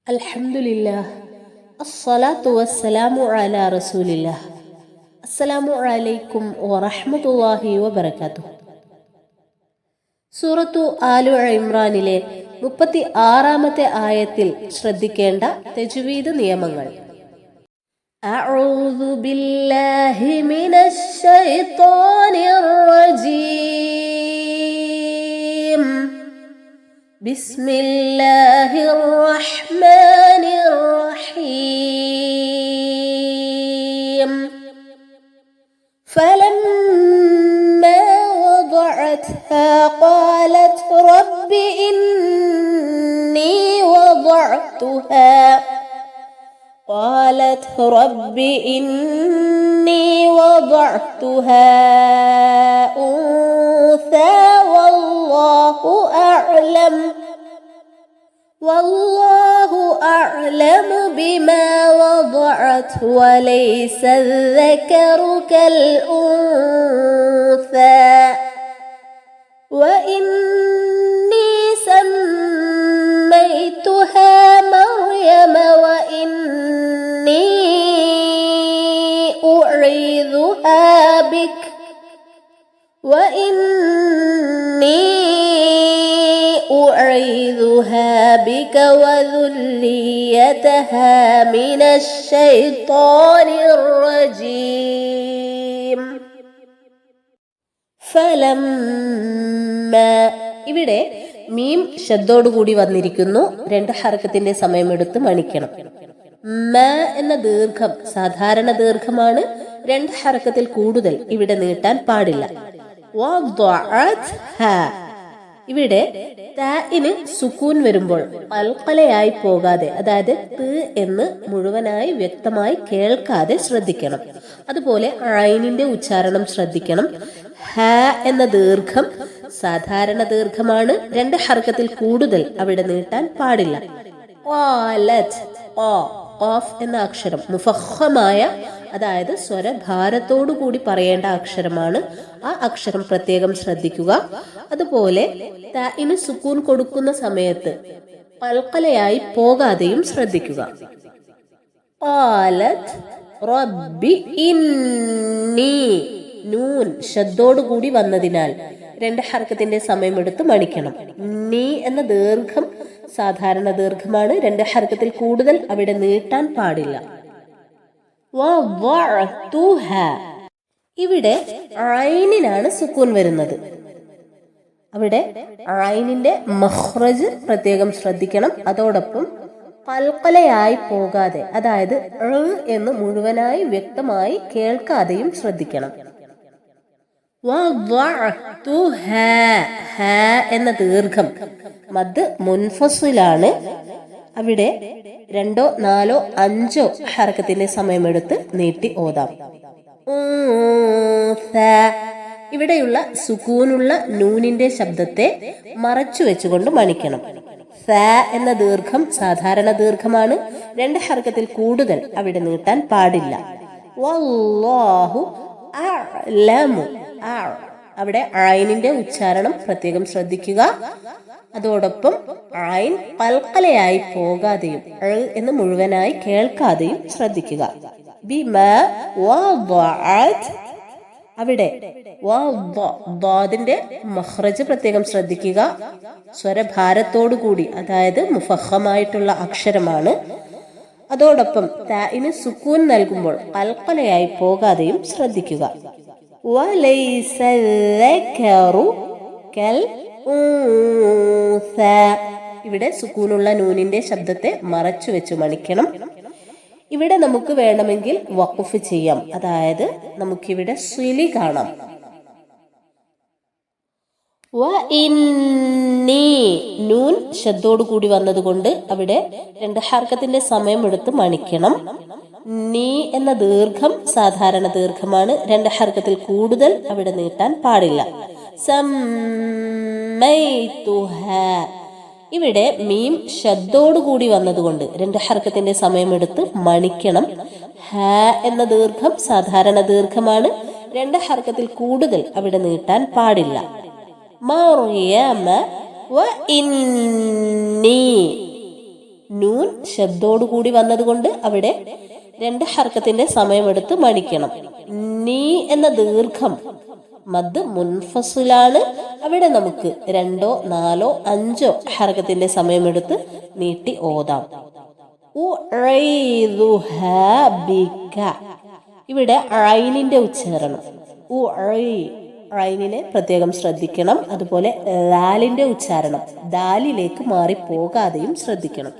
അൽഹംദുലില്ലാഹ് അസ്സലാത്തു വസ്സലാമു അലാ റസൂലില്ലാഹ്. അസ്സലാമു അലൈക്കും വറഹ്മത്തുള്ളാഹി വബറകാതുഹു. സൂറത്തു ആലു ഇമ്രാനിലെ 36-ാമത്തെ ആയത്തിൽ ശ്രദ്ധിക്കേണ്ട തജ്വീദ് നിയമങ്ങൾ. അഊദു ബില്ലാഹി മിനശ് ശൈത്വാനിർ റജീം. ബിസ്മില്ലാഹിർ റഹ്മാനിർ റഹീം. ഫലമ്മാ വദഅത്ഹാ ഖാലത് റബ്ബി ഇന്നി വദഅതുഹാ أنثى والله أعلم بما وضعت وليس الذكر كالأنثى وإني سميتها مريم وإني أعيذها بك وذريتها من الشيطان الرجيم. ഫലമ്മ, ഇവിടെ മീം ശബ്ദോടുകൂടി വന്നിരിക്കുന്നു. 2 ഹർക്കത്തിന്റെ സമയമെടുത്ത് മണിക്കണം. മ എന്ന ദീർഘം സാധാരണ ദീർഘമാണ്. 2 ഹർക്കത്തിൽ കൂടുതൽ ഇവിടെ നീട്ടാൻ പാടില്ല. ഇവിടെ താഇന് സുക്കൂൻ വരുമ്പോൾ അൽഖലയായി പോകാതെ, അതായത് ത് എന്ന് മുഴുവനായി വ്യക്തമായി കേൾക്കാതെ ശ്രദ്ധിക്കണം. അതുപോലെ ഐനിന്റെ ഉച്ചാരണം ശ്രദ്ധിക്കണം. ഹ എന്ന ദീർഘം സാധാരണ ദീർഘമാണ്. 2 ഹർക്കത്തിൽ കൂടുതൽ അവിടെ നീട്ടാൻ പാടില്ല. ഖാഫ് എന്ന അക്ഷരം മുഫഖമായ, അതായത് സ്വരഭാരത്തോടു കൂടി പറയേണ്ട അക്ഷരമാണ്. ആ അക്ഷരം പ്രത്യേകം ശ്രദ്ധിക്കുക. അതുപോലെ താഇന് സുക്കൂൻ കൊടുക്കുന്ന സമയത്ത് ഖൽഖലയായി പോകാതെയും ശ്രദ്ധിക്കുക. ഖാലത് റബ്ബി ഇന്നി, നൂൻ ശബ്ദോടുകൂടി വന്നതിനാൽ 2 ഹർക്കത്തിന്റെ സമയമെടുത്ത് മണിക്കണം. നീ എന്ന ദീർഘം സാധാരണ ദീർഘമാണ്. 2 ഹർക്കത്തിൽ കൂടുതൽ അവിടെ നീട്ടാൻ പാടില്ല. ഇവിടെ ഐനിനാണ് സുക്കൂൻ വരുന്നത്. അവിടെ ഐനിന്റെ മഖ്റജ് പ്രത്യേകം ശ്രദ്ധിക്കണം. അതോടൊപ്പം ഖൽഖലയായി പോകാതെ, അതായത് എന്ന് മുഴുവനായി വ്യക്തമായി കേൾക്കാതെയും ശ്രദ്ധിക്കണം. എന്ന ദീർഘം മദ് മുൻഫസിലാണ്. അവിടെ 2, 4, 5 ഹർക്കത്തിന്റെ സമയമെടുത്ത് നീട്ടി ഓതാം. ഇവിടെയുള്ള സുക്കൂനുള്ള നൂനിന്റെ ശബ്ദത്തെ മറച്ചു വെച്ചുകൊണ്ട് മണിക്കണം. സ എന്ന ദീർഘം സാധാരണ ദീർഘമാണ്. 2 ഹർക്കത്തിൽ കൂടുതൽ അവിടെ നീട്ടാൻ പാടില്ല. വല്ലാഹു അഅലമു, അവിടെ ഐനിന്റെ ഉച്ചാരണം പ്രത്യേകം ശ്രദ്ധിക്കുക. അതോടൊപ്പം ഐൻ ഖൽഖലയായി പോകാതെയും എന്ന് മുഴുവനായി കേൾക്കാതെയും ശ്രദ്ധിക്കുക. ബിമാ വദഅത്, അവിടെ ദ്വാദിന്റെ മഖ്റജ് പ്രത്യേകം ശ്രദ്ധിക്കുക. സ്വരഭാരത്തോടു കൂടി, അതായത് മുഫഖമായിട്ടുള്ള അക്ഷരമാണ്. അതോടൊപ്പം താഇന് സുക്കൂൻ നൽകുമ്പോൾ ഖൽഖലയായി പോകാതെയും ശ്രദ്ധിക്കുക. വലൈസ ദക്കറു കൽ ഉൻസ, ഇവിടെ സുക്കൂനുള്ള നൂനിന്റെ ശബ്ദത്തെ മറച്ചു വെച്ച് മണിക്കണം. ഇവിടെ നമുക്ക് വേണമെങ്കിൽ വഖഫ് ചെയ്യാം, അതായത് നമുക്കിവിടെ സ്വിലി കാണാം. നൂൻ ശബ്ദോടു കൂടി വന്നതുകൊണ്ട് അവിടെ 2 ഹർക്കത്തിന്റെ സമയമെടുത്ത് മണിക്കണം. നീ എന്ന ദീർഘം സാധാരണ ദീർഘമാണ്. 2 ഹർക്കത്തിൽ കൂടുതൽ അവിടെ നീട്ടാൻ പാടില്ല. ഇവിടെ മീം ശബ്ദോടുകൂടി വന്നതുകൊണ്ട് 2 ഹർക്കത്തിന്റെ സമയമെടുത്ത് മണിക്കണം. ഹ എന്ന ദീർഘം സാധാരണ ദീർഘമാണ്. 2 ഹർക്കത്തിൽ കൂടുതൽ അവിടെ നീട്ടാൻ പാടില്ല. മറിയമ വ ഇന്നി, നൂൻ ശബ്ദോടുകൂടി വന്നതുകൊണ്ട് അവിടെ 2 ഹർക്കത്തിന്റെ സമയമെടുത്ത് മണിക്കണം. നീ എന്ന ദീർഘം മദ് മുൻഫസിലാണ്. അവിടെ നമുക്ക് 2, 4, 5 ഹർക്കത്തിന്റെ സമയമെടുത്ത് നീട്ടി ഓതാം. ഇവിടെ ഐനിന്റെ ഉച്ചാരണം ഐനിനെ പ്രത്യേകം ശ്രദ്ധിക്കണം. അതുപോലെ ലാലിന്റെ ഉച്ചാരണം ദാലിലേക്ക് മാറി പോകാതെയും ശ്രദ്ധിക്കണം.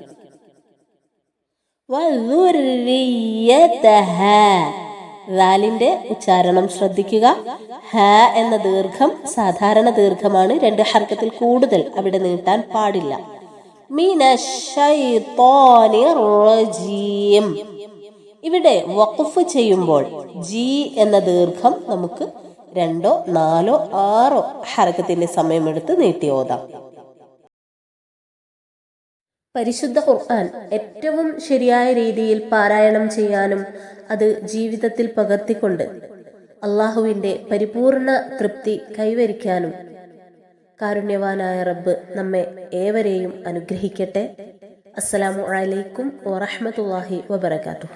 ലാലിന്റെ ഉച്ചാരണം ശ്രദ്ധിക്കുക. ഹ എന്ന ദീർഘം സാധാരണ ദീർഘമാണ്. 2 ഹർക്കത്തിൽ കൂടുതൽ അവിടെ നീട്ടാൻ പാടില്ല. ഇവിടെ വഖഫ് ചെയ്യുമ്പോൾ ജി എന്ന ദീർഘം നമുക്ക് 2, 4, 6 ഹർക്കത്തിന്റെ സമയമെടുത്ത് നീട്ടി ഓതാം. പരിശുദ്ധ ഖുർആൻ ഏറ്റവും ശരിയായ രീതിയിൽ പാരായണം ചെയ്യാനും അത് ജീവിതത്തിൽ പകർത്തിക്കൊണ്ട് അള്ളാഹുവിൻ്റെ പരിപൂർണ തൃപ്തി കൈവരിക്കാനും കാരുണ്യവാനായ റബ്ബ് നമ്മെ ഏവരെയും അനുഗ്രഹിക്കട്ടെ. അസ്സലാമു അലൈക്കും വറഹ്മത്തുള്ളാഹി വബറകാതുഹു.